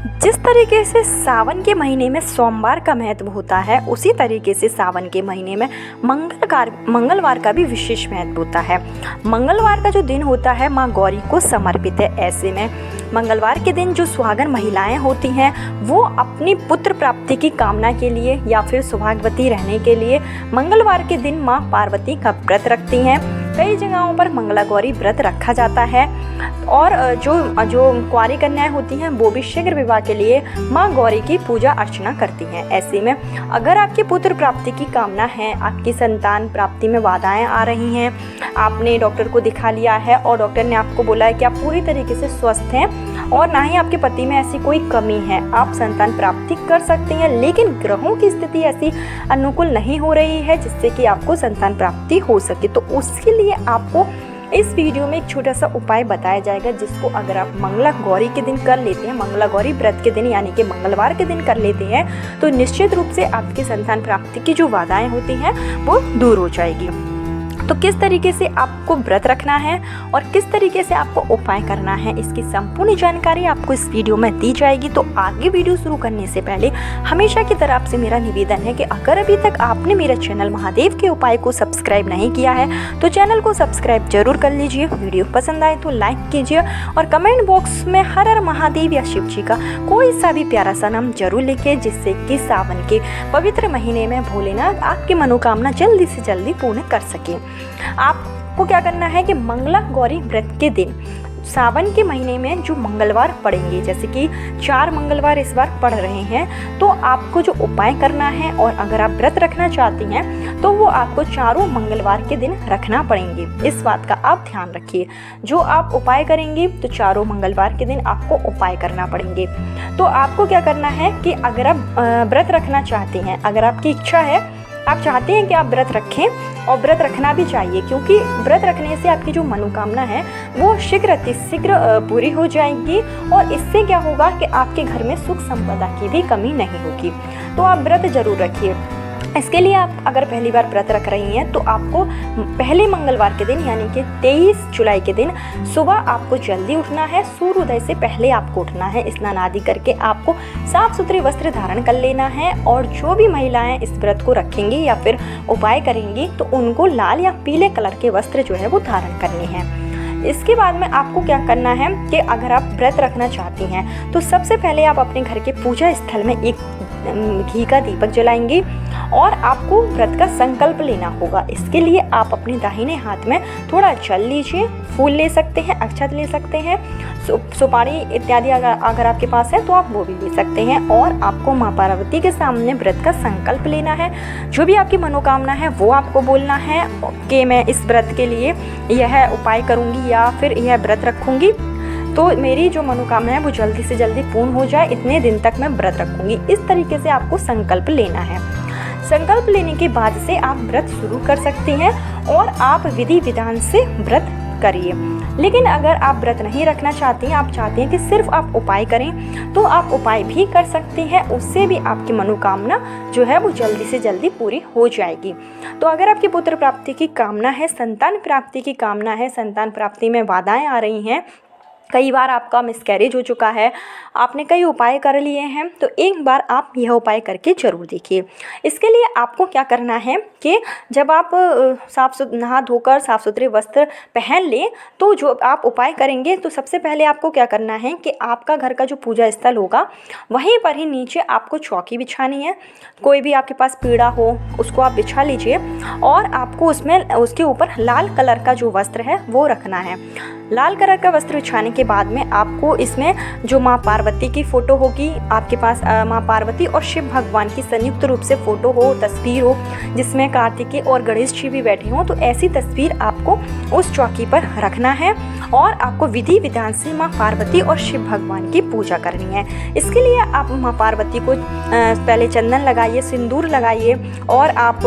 जिस तरीके से सावन के महीने में सोमवार का महत्व होता है, उसी तरीके से सावन के महीने में मंगलवार का भी विशेष महत्व होता है। मंगलवार का जो दिन होता है माँ गौरी को समर्पित है। ऐसे में मंगलवार के दिन जो सुहागन महिलाएं होती हैं वो अपनी पुत्र प्राप्ति की कामना के लिए या फिर सौभाग्यवती रहने के लिए मंगलवार के दिन माँ पार्वती का व्रत रखती हैं। कई जगहों पर मंगला गौरी व्रत रखा जाता है और जो कुंवारी कन्याएं होती हैं वो भी शीघ्र विवाह के लिए माँ गौरी की पूजा अर्चना करती हैं। ऐसे में अगर आपकी पुत्र प्राप्ति की कामना है, आपकी संतान प्राप्ति में बाधाएं आ रही हैं, आपने डॉक्टर को दिखा लिया है और डॉक्टर ने आपको बोला है कि आप पूरी तरीके से स्वस्थ हैं और ना ही आपके पति में ऐसी कोई कमी है, आप संतान प्राप्ति कर सकते हैं, लेकिन ग्रहों की स्थिति ऐसी अनुकूल नहीं हो रही है जिससे कि आपको संतान प्राप्ति हो सके, तो उसके लिए आपको इस वीडियो में एक छोटा सा उपाय बताया जाएगा जिसको अगर आप मंगला गौरी के दिन कर लेते हैं, मंगला गौरी व्रत के दिन यानी कि मंगलवार के दिन कर लेते हैं, तो निश्चित रूप से आपकी संतान प्राप्ति की जो बाधाएं होती हैं वो दूर हो जाएगी। तो किस तरीके से आपको व्रत रखना है और किस तरीके से आपको उपाय करना है, इसकी संपूर्ण जानकारी आपको इस वीडियो में दी जाएगी। तो आगे वीडियो शुरू करने से पहले हमेशा की तरह आपसे मेरा निवेदन है कि अगर अभी तक आपने मेरा चैनल महादेव के उपाय को सब्सक्राइब नहीं किया है तो चैनल को सब्सक्राइब जरूर कर लीजिए। वीडियो पसंद आए तो लाइक कीजिए और कमेंट बॉक्स में हर हर महादेव या शिव जी का कोई सा भी प्यारा सा नाम जरूर लिखिए, जिससे कि सावन के पवित्र महीने में भोलेनाथ आपकी मनोकामना जल्दी से जल्दी पूर्ण कर सके। आपको क्या करना है कि मंगला गौरी व्रत के दिन सावन के महीने में जो मंगलवार पड़ेंगे, जैसे कि 4 मंगलवार इस बार पड़ रहे हैं, तो आपको जो उपाय करना है और अगर आप व्रत रखना चाहती हैं तो वो आपको चारों मंगलवार के दिन रखना पड़ेंगे। इस बात का आप ध्यान रखिए। जो आप उपाय करेंगे तो चारों मंगलवार के दिन आपको उपाय करना पड़ेंगे। तो आपको क्या करना है कि अगर आप व्रत रखना चाहते हैं, अगर आपकी इच्छा है, आप चाहते हैं कि आप व्रत रखें और व्रत रखना भी चाहिए, क्योंकि व्रत रखने से आपकी जो मनोकामना है वो शीघ्र अतिशीघ्र पूरी हो जाएगी और इससे क्या होगा कि आपके घर में सुख संपदा की भी कमी नहीं होगी। तो आप व्रत जरूर रखिए। इसके लिए आप अगर पहली बार व्रत रख रही हैं तो आपको पहले मंगलवार के दिन यानी कि 23 जुलाई के दिन सुबह आपको जल्दी उठना है, सूर्योदय से पहले आपको उठना है, स्नान आदि करके आपको साफ सुथरे वस्त्र धारण कर लेना है। और जो भी महिलाएं इस व्रत को रखेंगी या फिर उपाय करेंगी तो उनको लाल या पीले कलर के वस्त्र जो है वो धारण करने हैं। इसके बाद में आपको क्या करना है कि अगर आप व्रत रखना चाहती हैं तो सबसे पहले आप अपने घर के पूजा स्थल में एक घी का दीपक जलाएंगे और आपको व्रत का संकल्प लेना होगा। इसके लिए आप अपने दाहिने हाथ में थोड़ा जल लीजिए, फूल ले सकते हैं, अक्षत ले सकते हैं, सुपारी इत्यादि अगर आपके पास है तो आप वो भी ले सकते हैं और आपको माँ पार्वती के सामने व्रत का संकल्प लेना है। जो भी आपकी मनोकामना है वो आपको बोलना है कि मैं इस व्रत के लिए यह उपाय करूँगी या फिर यह व्रत रखूँगी, तो मेरी जो मनोकामना है वो जल्दी से जल्दी पूर्ण हो जाए, इतने दिन तक मैं व्रत रखूँगी। इस तरीके से आपको संकल्प लेना है। संकल्प लेने के बाद से आप व्रत शुरू कर सकते हैं और आप विधि विधान से व्रत करिए। लेकिन अगर आप व्रत नहीं रखना चाहते हैं, आप चाहते हैं कि सिर्फ आप उपाय करें, तो आप उपाय भी कर सकते हैं। उससे भी आपकी मनोकामना जो है वो जल्दी से जल्दी पूरी हो जाएगी। तो अगर आपकी पुत्र प्राप्ति की कामना है, संतान प्राप्ति की कामना है, संतान प्राप्ति में बाधाएं आ रही हैं, कई बार आपका मिसकैरेज हो चुका है, आपने कई उपाय कर लिए हैं, तो एक बार आप यह उपाय करके ज़रूर देखिए। इसके लिए आपको क्या करना है कि जब आप नहा धोकर साफ़ सुथरे वस्त्र पहन लें तो जो आप उपाय करेंगे तो सबसे पहले आपको क्या करना है कि आपका घर का जो पूजा स्थल होगा वहीं पर ही नीचे आपको चौकी बिछानी है। कोई भी आपके पास पीढ़ा हो उसको आप बिछा लीजिए और आपको उसके ऊपर लाल कलर का जो वस्त्र है वो रखना है। लाल कलर का वस्त्र बिछाने के बाद में आपको इसमें जो माँ पार्वती की फ़ोटो होगी, आपके पास माँ पार्वती और शिव भगवान की संयुक्त रूप से फ़ोटो हो, तस्वीर हो जिसमें कार्तिकेय और गणेश जी भी बैठे हों, तो ऐसी तस्वीर आपको उस चौकी पर रखना है और आपको विधि विधान से माँ पार्वती और शिव भगवान की पूजा करनी है। इसके लिए आप माँ पार्वती को पहले चंदन लगाइए, सिंदूर लगाइए और आप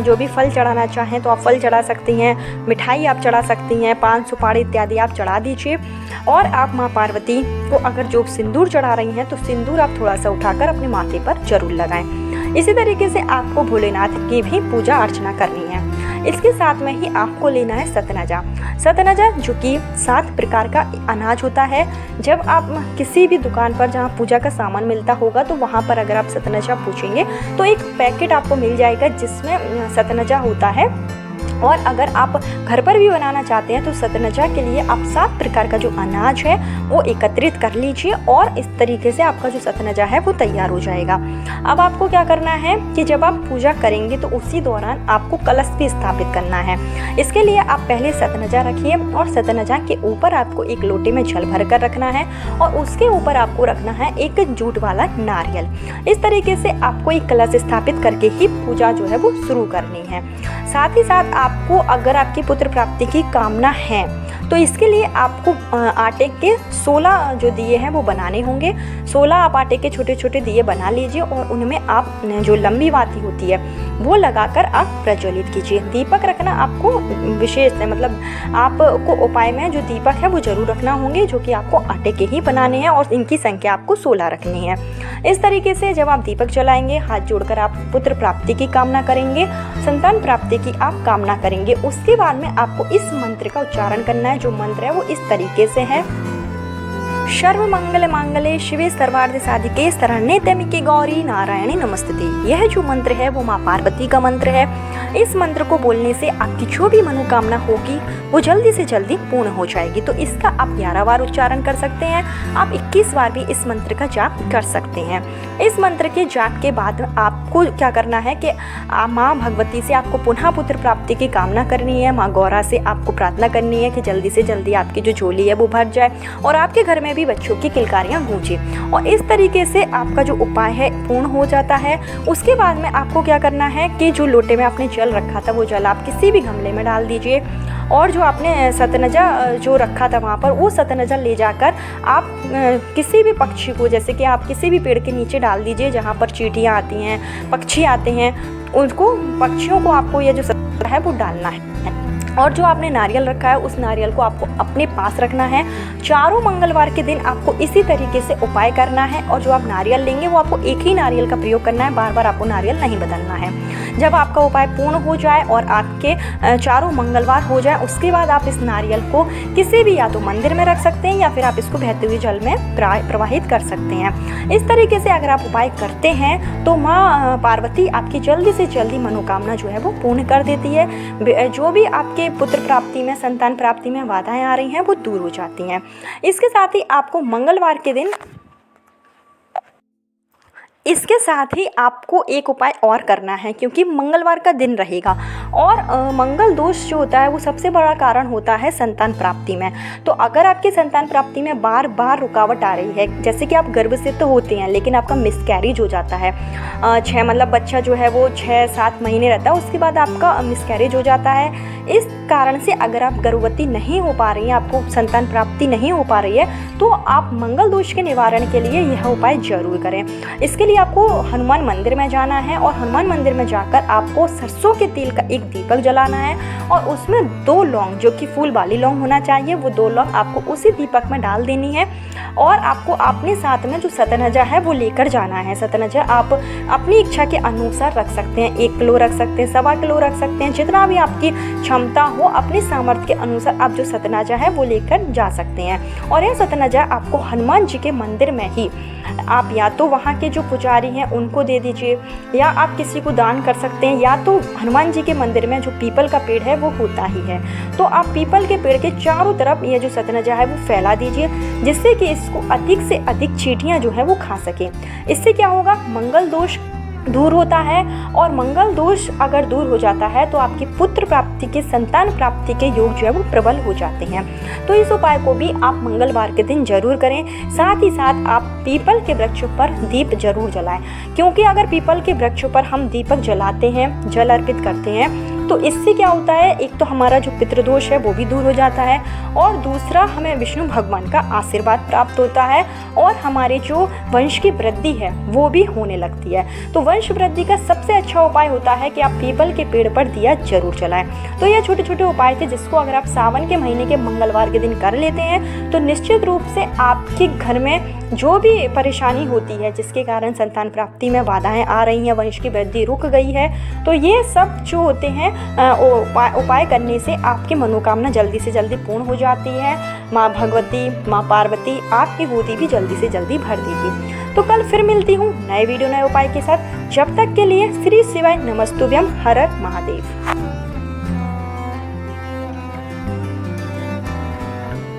जो भी फल चढ़ाना चाहें तो आप फल चढ़ा सकती हैं, मिठाई आप चढ़ा सकती हैं, पान सुपारी इत्यादि आप चढ़ा दीजिए। और आप माँ पार्वती को अगर जो सिंदूर चढ़ा रही हैं तो सिंदूर आप थोड़ा सा उठाकर अपने माथे पर जरूर लगाएं। इसी तरीके से आपको भोलेनाथ की भी पूजा अर्चना करनी है। इसके साथ में ही आपको लेना है सतनजा। सतनजा जो कि 7 प्रकार का अनाज होता है। जब आप किसी भी दुकान पर जहाँ पूजा का सामान मिलता होगा तो वहाँ पर अगर आप सतनजा पूछेंगे तो एक पैकेट आपको मिल जाएगा जिसमें सतनजा होता है। और अगर आप घर पर भी बनाना चाहते हैं तो सतनजा के लिए आप 7 प्रकार का जो अनाज है वो एकत्रित कर लीजिए और इस तरीके से आपका जो सतनजा है वो तैयार हो जाएगा। अब आपको क्या करना है कि जब आप पूजा करेंगे तो उसी दौरान आपको कलश भी स्थापित करना है। इसके लिए आप पहले सतनजा रखिए और सतनजा के ऊपर आपको एक लोटे में जल भर कर रखना है और उसके ऊपर आपको रखना है एक जूट वाला नारियल। इस तरीके से आपको एक कलश स्थापित करके ही पूजा जो है वो शुरू करनी है। साथ ही साथ आपको अगर आपकी पुत्र प्राप्ति की कामना है तो इसके लिए आपको आटे के 16 जो दिए हैं वो बनाने होंगे। 16 आप आटे के छोटे छोटे दिए बना लीजिए और उनमें आप जो लंबी बाती होती है वो लगाकर आप प्रज्वलित कीजिए। दीपक रखना आपको विशेष है, मतलब आपको उपाय में जो दीपक है वो जरूर रखना होंगे जो कि आपको आटे के ही बनाने हैं और इनकी संख्या आपको 16 रखनी है। इस तरीके से जब आप दीपक जलाएंगे, हाथ जोड़कर आप पुत्र प्राप्ति की कामना करेंगे, संतान प्राप्ति की आप कामना करेंगे। उसके बाद में आपको इस मंत्र का उच्चारण करना है। जो मंत्र है वो इस तरीके से है, सर्व मंगल मांगल्ये शिवे सर्वार्थ साधिके शरण्ये त्र्यंबके गौरी नारायणी नमस्तुते। यह जो मंत्र है वो माँ पार्वती का मंत्र है। इस मंत्र को बोलने से आपकी जो भी मनोकामना होगी वो जल्दी से जल्दी पूर्ण हो जाएगी। तो इसका आप 11 बार उच्चारण कर सकते हैं। आप 21 बार भी इस मंत्र का जाप कर सकते हैं। इस मंत्र के जाप के बाद आपको क्या करना है कि माँ भगवती से आपको पुनः पुत्र प्राप्ति की कामना करनी है। माँ गौरा से आपको प्रार्थना करनी है कि जल्दी से जल्दी आपकी जो झोली है वो भर जाए और आपके घर में भी बच्चों की किलकारियाँ गूंजे। और इस तरीके से आपका जो उपाय है पूर्ण हो जाता है। उसके बाद में आपको क्या करना है कि जो लोटे में आपने जल रखा था वो जल आप किसी भी गमले में डाल दीजिए और जो आपने सतनजा जो रखा था वहाँ पर वो सतनजा ले जाकर आप किसी भी पक्षी को, जैसे कि आप किसी भी पेड़ के नीचे डाल दीजिए जहाँ पर चींटियाँ आती हैं, पक्षी आते हैं, उनको पक्षियों को आपको ये जो सतनजा है वो डालना है। और जो आपने नारियल रखा है उस नारियल को आपको अपने पास रखना है। चारों मंगलवार के दिन आपको इसी तरीके से उपाय करना है और जो आप नारियल लेंगे वो आपको एक ही नारियल का प्रयोग करना है, बार बार आपको नारियल नहीं बदलना है। जब आपका उपाय पूर्ण हो जाए और आपके चारों मंगलवार हो जाए उसके बाद आप इस नारियल को किसी भी या तो मंदिर में रख सकते हैं या फिर आप इसको बहते हुए जल में प्रवाहित कर सकते हैं। इस तरीके से अगर आप उपाय करते हैं तो माँ पार्वती आपकी जल्दी से जल्दी मनोकामना जो है वो पूर्ण कर देती है। जो भी आपके पुत्र प्राप्ति में, संतान प्राप्ति में बाधाएं आ रही हैं वो दूर हो जाती हैं। इसके साथ ही आपको मंगलवार के दिन इसके साथ ही आपको एक उपाय और करना है क्योंकि मंगलवार का दिन रहेगा और मंगल दोष जो होता है वो सबसे बड़ा कारण होता है संतान प्राप्ति में। तो अगर आपकी संतान प्राप्ति में बार बार रुकावट आ रही है, जैसे कि आप गर्भ से तो होते हैं लेकिन आपका मिसकैरेज हो जाता है, 6 मतलब बच्चा जो है वो 6-7 महीने रहता है, उसके बाद आपका मिसकैरेज हो जाता है। इस कारण से अगर आप गर्भवती नहीं हो पा रही हैं, आपको संतान प्राप्ति नहीं हो पा रही है, तो आप मंगल दोष के निवारण के लिए यह उपाय जरूर करें। इसके लिए आपको हनुमान मंदिर में जाना है और हनुमान मंदिर में जाकर आपको सरसों के तेल का एक दीपक जलाना है और उसमें 2 लौंग, जो कि फूल वाली लौंग होना चाहिए, वो 2 लौंग आपको उसी दीपक में डाल देनी है और आपको अपने साथ में जो सतनजा है वो लेकर जाना है। सतनजा आप अपनी इच्छा के अनुसार रख सकते हैं, 1 किलो रख सकते हैं, 1.25 किलो रख सकते हैं, जितना भी आपकी क्षमता हो अपने सामर्थ्य के अनुसार आप जो सतनजा है वो लेकर जा सकते हैं। और यह सतनजा आपको हनुमान जी के मंदिर में ही आप या तो वहाँ के जो पुजारी हैं उनको दे दीजिए या आप किसी को दान कर सकते हैं, या तो हनुमान जी के मंदिर में जो पीपल का पेड़ है वो होता ही है, तो आप पीपल के पेड़ के चारों तरफ ये जो सतनजा है वो फैला दीजिए जिससे कि इसको अधिक से अधिक चींटियाँ जो है वो खा सकें। इससे क्या होगा, मंगल दोष दूर होता है और मंगल दोष अगर दूर हो जाता है तो आपकी पुत्र प्राप्ति के, संतान प्राप्ति के योग जो है वो प्रबल हो जाते हैं। तो इस उपाय को भी आप मंगलवार के दिन जरूर करें। साथ ही साथ आप पीपल के वृक्षों पर दीप जरूर जलाएं, क्योंकि अगर पीपल के वृक्षों पर हम दीपक जलाते हैं, जल अर्पित करते हैं, तो इससे क्या होता है, एक तो हमारा जो पितृदोष है वो भी दूर हो जाता है और दूसरा हमें विष्णु भगवान का आशीर्वाद प्राप्त होता है और हमारे जो वंश की वृद्धि है वो भी होने लगती है। तो वंश वृद्धि का सबसे अच्छा उपाय होता है कि आप पीपल के पेड़ पर दिया जरूर जलाएं। तो ये छोटे छोटे उपाय थे जिसको अगर आप सावन के महीने के मंगलवार के दिन कर लेते हैं तो निश्चित रूप से आपके घर में जो भी परेशानी होती है जिसके कारण संतान प्राप्ति में बाधाएं आ रही हैं, वंश की वृद्धि रुक गई है, तो ये सब जो होते हैं उपाय करने से आपकी मनोकामना जल्दी से जल्दी पूर्ण हो जाती है। माँ भगवती, माँ पार्वती आपकी गोदी भी जल्दी से जल्दी भर देगी। तो कल फिर मिलती हूँ नए वीडियो नए उपाय के साथ। जब तक के लिए श्री शिवाय नमस्तुभ्यम, हर हर महादेव।